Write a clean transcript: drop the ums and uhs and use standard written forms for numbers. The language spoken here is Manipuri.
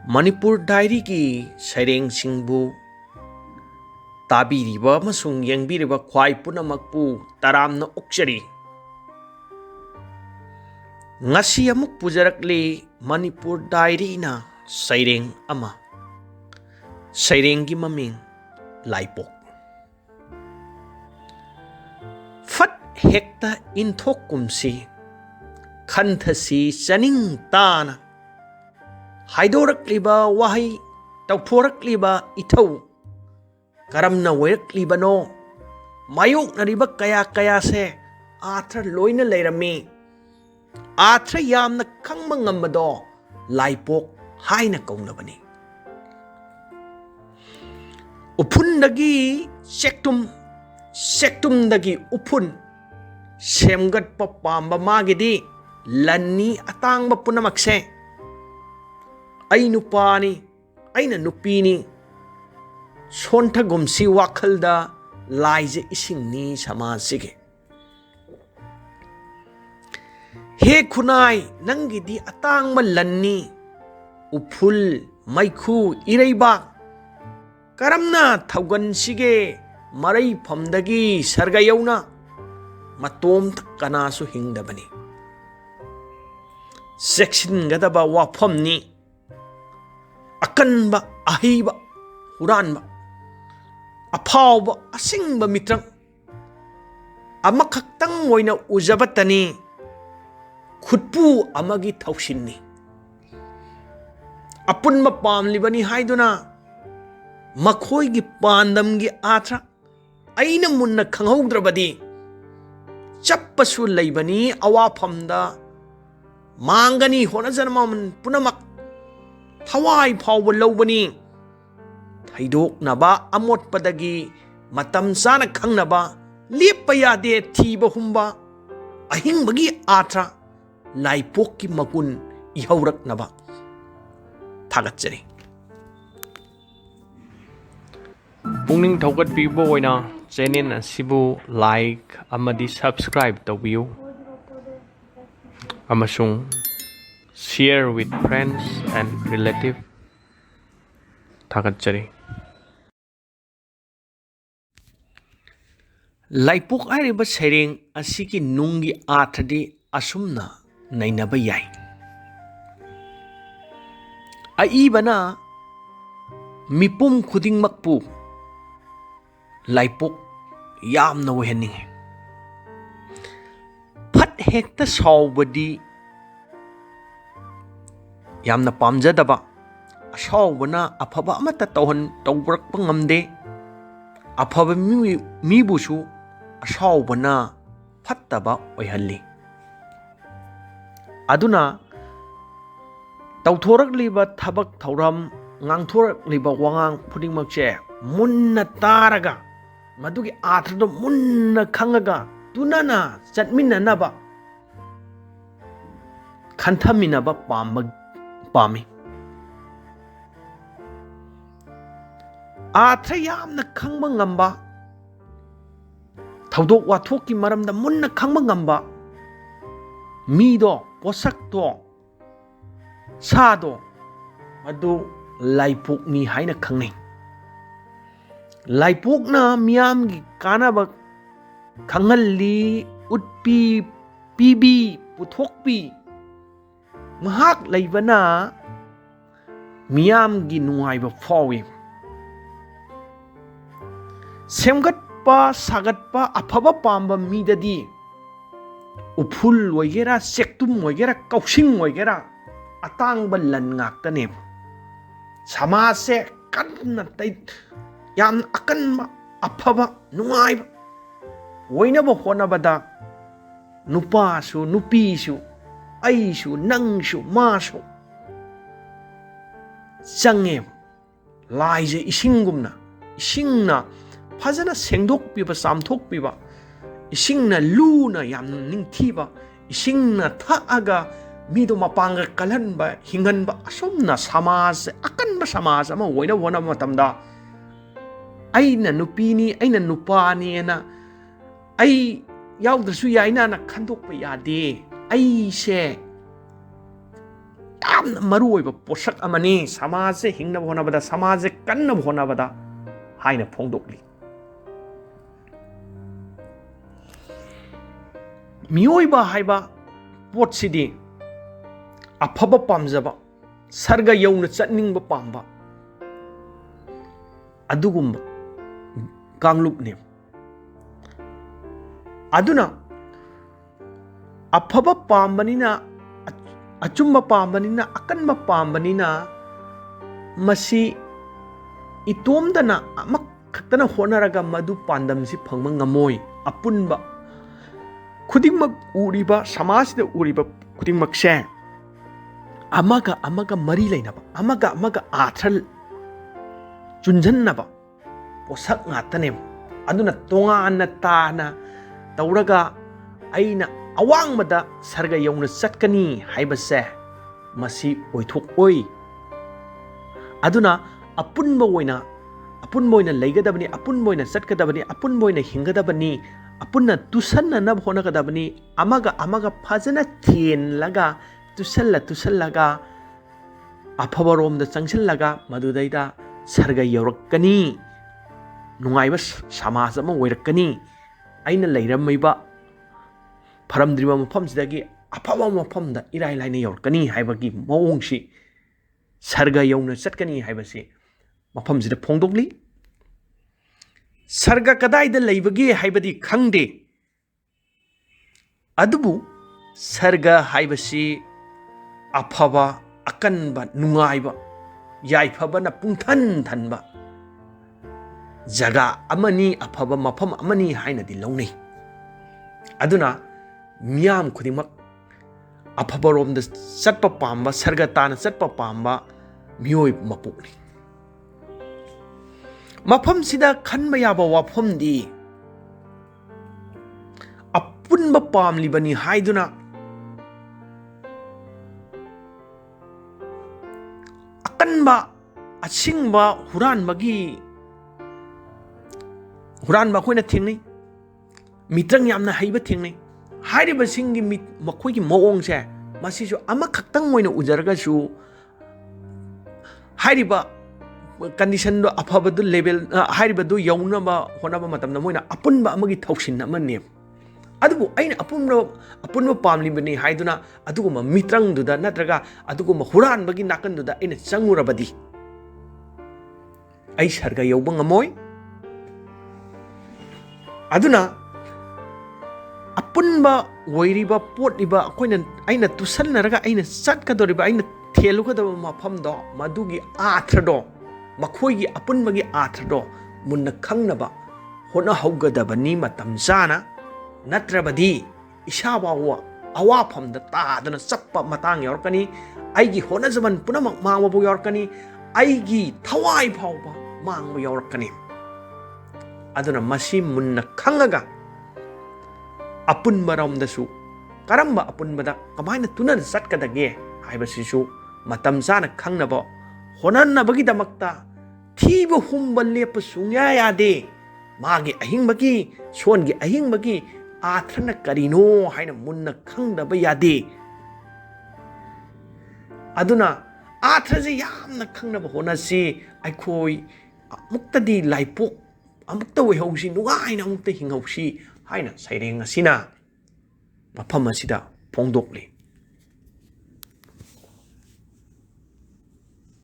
Manipur Diary ki Seireng singbu tabiriba amasung yengbiriba khwai punamakpu taramna okchari. Ngasi amuk pujarakli Manipur Diary na Seireng ama. Seireng ki maming Laipok. Fat hekta inthok kumsi khanthasi chaning tana haidorakliba wahai tauforakliba ithau karamna oiraklibano mayoknariba kaya se artha loina leirami artha yamna khangba ngambado Laipok haina kaunabani. Upundagi sektumdagi upun semgatpa pamba magidi lanni atangba punamakse ai nupani aina nupini sontagumsi wakhalda laije isingni samasige he khunai nangidi atangma lanni upul maikhu ireiba karamna thaugansige marai phamdagi sargayauna matom kanasu hingdabani section gadaba wafamni akanba ahiba huranba afaba asingba mitrang amakhaktang oina ujabatani khutpu amagi thausinni apunma pamlibani haiduna makhoigi pandamgi artha aina munna khanghodrabadi chappasu leibani awafamda mangani honajanman punamak thawai phawba lobani thaidoknaba amotpadagi matam sana khangnaba leppa yade thiba humba ahingbagi artha Laipokki makun ihauraknaba thagatjari. Pungning thaugatpibo oina channel asibu like amadi subscribe tawbiu amasung share with friends and relative thagatjari. Laipok ariba Seireng asiki nunggi arthadi asumna nainaba yai. Aebana mipum khudingmakpu Laipok yamna oihanningi. Fat hekta saobadi yamna pamjadaba Asaobana afaba amata taubarakpa ngamde afaba mibusu Asaobana fataba oihanli. Aduna tauthorакliba thabak thauram ngangthorакliba wangang khudingmakche munna taraga madugi arthado munna khangaga tunana chatminanaba khanthaminaba pami artha yamna khangba ngamba thaudok wathokki maramda munna khangba ngamba mido posakto sado adu Laipokni haina khangnai. Laipokna miyamgi kanaba khangalli utpi pibi puthokpi mahak leibana miyamgi nungaiba fawi semgatpa sagatpa afaba pamba midadi upul oigera sektum oigera kausing oigera atangba lan ngaktane samase kanna tai yam akanba afaba nungaiba oinaba honabada nupasu nupisu aisu nangsu masu change laije isingna fajana sengdokpiba samthokpiba isingna luna yam ningthiba isingna thaaga mido mapanga kalhanba hinganba asomna samaj akanba samaj ama oina wona matamda aina nupini aina nupani na ai yaudrasu yaina na khandokpa yade ai se ꯌꯥꯝꯅ ꯃꯔꯨꯑꯣꯏꯕ ꯄꯣꯠꯁꯛ ꯑꯃꯅꯤ ꯁꯃꯥꯖꯁꯦ ꯍꯤꯡꯅꯕ ꯍꯣꯠꯅꯕꯗ ꯁꯃꯥꯖꯁꯦ ꯀꯟꯅꯕ ꯍꯣꯠꯅꯕꯗ ꯍꯥꯏꯅ ꯐꯣꯡꯗꯣꯛꯂꯤ ꯃꯤꯑꯣꯏꯕ ꯍꯥꯏꯕ ꯄꯣꯠꯁꯤꯗꯤ ꯑꯐꯕ ꯄꯥꯝꯖꯕ ꯁꯔꯒ ꯌꯧꯅ ꯆꯠꯅꯤꯡꯕ ꯄꯥꯝꯕ ꯑꯗꯨꯒꯨꯝꯕ ꯀꯥꯡꯂꯨꯞꯅꯤ ꯑꯗꯨꯅ ꯑꯐꯕ ꯄꯥꯝꯕꯅꯤꯅ ꯑꯆꯨꯝꯕ ꯄꯥꯝꯕꯅꯤꯅ ꯑꯀꯟꯕ ꯄꯥꯝꯕꯅꯤꯅ ꯃꯁꯤ ꯏꯇꯣꯝꯗꯅ ꯑꯃꯈꯛꯇꯅ ꯍꯣꯠꯅꯔꯒ ꯃꯗꯨ ꯄꯥꯟꯗꯝꯁꯤ ꯐꯪꯕ ꯉꯝꯃꯣꯏ ꯑꯄꯨꯟꯕ ꯈꯨꯗꯤꯡꯃꯛ ꯎꯔꯤꯕ ꯁꯃꯥꯖꯁꯤꯗ ꯎꯔꯤꯕ ꯈꯨꯗꯤꯡꯃꯛꯁꯦ ꯑꯃꯒ ꯑꯃꯒ ꯃꯔꯤ ꯂꯩꯅꯕ ꯑꯃꯒ ꯑꯃꯒ ꯑꯥꯔꯊ ꯆꯨꯟꯖꯟꯅꯕ ꯄꯣꯠꯁꯛ ꯉꯥꯛꯇꯅꯦꯕ ꯑꯗꯨꯅ ꯇꯣꯉꯥꯟꯅ ꯇꯥꯅ ꯇꯧꯔꯒ ꯑꯩꯅ ꯑꯋꯥꯡꯕꯗ ꯁꯔꯒ ꯌꯧꯅ ꯆꯠꯀꯅꯤ ꯍꯥꯏꯕꯁꯦ ꯃꯁꯤ ꯑꯣꯏꯊꯣꯛꯑꯣꯏ ꯑꯗꯨꯅ ꯑꯄꯨꯟꯕ ꯑꯣꯏꯅ ꯂꯩꯒꯗꯕꯅꯤ ꯑꯄꯨꯟꯕ ꯑꯣꯏꯅ ꯆꯠꯀꯗꯕꯅꯤ ꯑꯄꯨꯟꯕ ꯑꯣꯏꯅ ꯍꯤꯡꯒꯗꯕꯅꯤ ꯑꯄꯨꯟꯅ ꯇꯨꯁꯟꯅꯅꯕ ꯍꯣꯠꯅꯒꯗꯕꯅꯤ ꯑꯃꯒ ꯑꯃꯒ ꯐꯖꯅ ꯊꯦꯜꯂꯒ ꯇꯨꯁꯜꯂꯒ ꯑꯐꯕꯔꯣꯝꯗ ꯆꯪꯁꯤꯜꯂꯒ ꯃꯗꯨꯗꯩꯗ ꯁꯔꯒ ꯌꯧꯔꯛꯀꯅꯤ ꯅꯨꯡꯉꯥꯏꯕ ꯁꯃꯥꯖ ꯑꯃ ꯑꯣꯏꯔꯛꯀꯅꯤ ꯑꯩꯅ ꯂꯩꯔꯝꯃꯤꯕ ꯐꯔꯝꯗ꯭ꯔꯤꯕ ꯃꯐꯝꯁꯤꯗꯒꯤ ꯑꯐꯕ ꯃꯐꯝꯗ ꯏꯔꯥꯏ ꯂꯥꯏꯅ ꯌꯧꯔꯛꯀꯅꯤ ꯍꯥꯏꯕꯒꯤ ꯃꯑꯣꯡꯁꯤ ꯁꯔꯒ ꯌꯧꯅ ꯆꯠꯀꯅꯤ ꯍꯥꯏꯕꯁꯤ ꯃꯐꯝꯁꯤꯗ ꯐꯣꯡꯗꯣꯛꯂꯤ ꯁꯔꯒ ꯀꯗꯥꯏꯗ ꯂꯩꯕꯒꯦ ꯍꯥꯏꯕꯗꯤ ꯈꯪꯗꯦ ꯑꯗꯨꯕꯨ ꯁꯔꯒ ꯍꯥꯏꯕꯁꯤ ꯑꯐꯕ ꯑꯀꯟꯕ ꯅꯨꯡꯉꯥꯏꯕ ꯌꯥꯏꯐꯕꯅ ꯄꯨꯡꯊꯟ ꯊꯟꯕ ꯖꯒꯥ ꯑꯃꯅꯤ ꯑꯐꯕ ꯃꯐꯝ ꯑꯃꯅꯤ ꯍꯥꯏꯅꯗꯤ ꯂꯧꯅꯩ ꯑꯗꯨꯅ ꯃꯤꯌꯥꯝ ꯈꯨꯗꯤꯡꯃꯛ ꯑꯐꯕꯔꯣꯝꯗ ꯆꯠꯄ ꯄꯥꯝꯕ ꯁꯔꯒ ꯇꯥꯅ ꯆꯠꯄ ꯄꯥꯝꯕ ꯃꯤꯑꯣꯏꯕ ꯃꯄꯣꯛꯅꯤ ꯃꯐꯝꯁꯤꯗ ꯈꯟꯕ ꯌꯥꯕ ꯋꯥꯐꯝꯗꯤ ꯑꯄꯨꯟꯕ ꯄꯥꯝꯂꯤꯕꯅꯤ ꯍꯥꯏꯗꯨꯅ ꯑꯀꯟꯕ ꯑꯁꯤꯡꯕ ꯍꯨꯔꯥꯟꯕ ꯑꯩꯈꯣꯏꯅ ꯊꯦꯡꯅꯩ ꯃꯤꯇ꯭ꯔꯪ ꯌꯥꯝꯅ ꯍꯩꯕ ꯊꯦꯡꯅꯩ ꯍꯥꯏꯔꯤꯕꯁꯤꯡꯒꯤ ꯃꯈꯣꯏꯒꯤ ꯃꯑꯣꯡꯁꯦ ꯃꯁꯤꯁꯨ ꯑꯃꯈꯛꯇꯪ ꯑꯣꯏꯅ ꯎꯖꯔꯒꯁꯨ ꯍꯥꯏꯔꯤꯕ ꯀꯟꯗꯤꯁꯟꯗꯣ ꯑꯐꯕꯗꯨ ꯂꯦꯚꯦꯜ ꯍꯥꯏꯔꯤꯕꯗꯨ ꯌꯧꯅꯕ ꯍꯣꯠꯅꯕ ꯃꯇꯝꯗ ꯃꯣꯏꯅ ꯑꯄꯨꯟꯕ ꯑꯃꯒꯤ ꯊꯧꯁꯤꯟ ꯑꯃꯅꯦꯕ ꯑꯗꯨꯕꯨ ꯑꯩꯅ ꯑꯄꯨꯟꯕ ꯄꯥꯝꯂꯤꯕꯅꯤ haiduna aduguma mitrangduda natraga aduguma huranbagi nakanduda aina changurabadi ai sarga yauba ngamoi aduna apunba oiriba potliba akoina aina tusannaraga aina chatkadoriba aina thelugadaba mafamdo madugi athado makhoi apunbagi athado munna khangnaba hona haugadabani matam chana natrabadi isabawa awafamda tadana chappa matang yorkani aigi honajaban punamak mangbabu yorkani aigi thawai phawba mangba yorkani aduna masi munna khangaga apunbaramdasu karamba apunbada kamaina tunan chatkadage haibasisu matam chana khangnaba honannabagi damakta thiba humba lepa sungya yade magi ahingbagi songi ahingbagi athana karino haina munna khangdaba yade aduna athraje yamna khangnaba honasi aikhoi amuktadi laipok amukta wehausi nugaina amukta hinghausi haina Seireng asina mafam asida phongdokli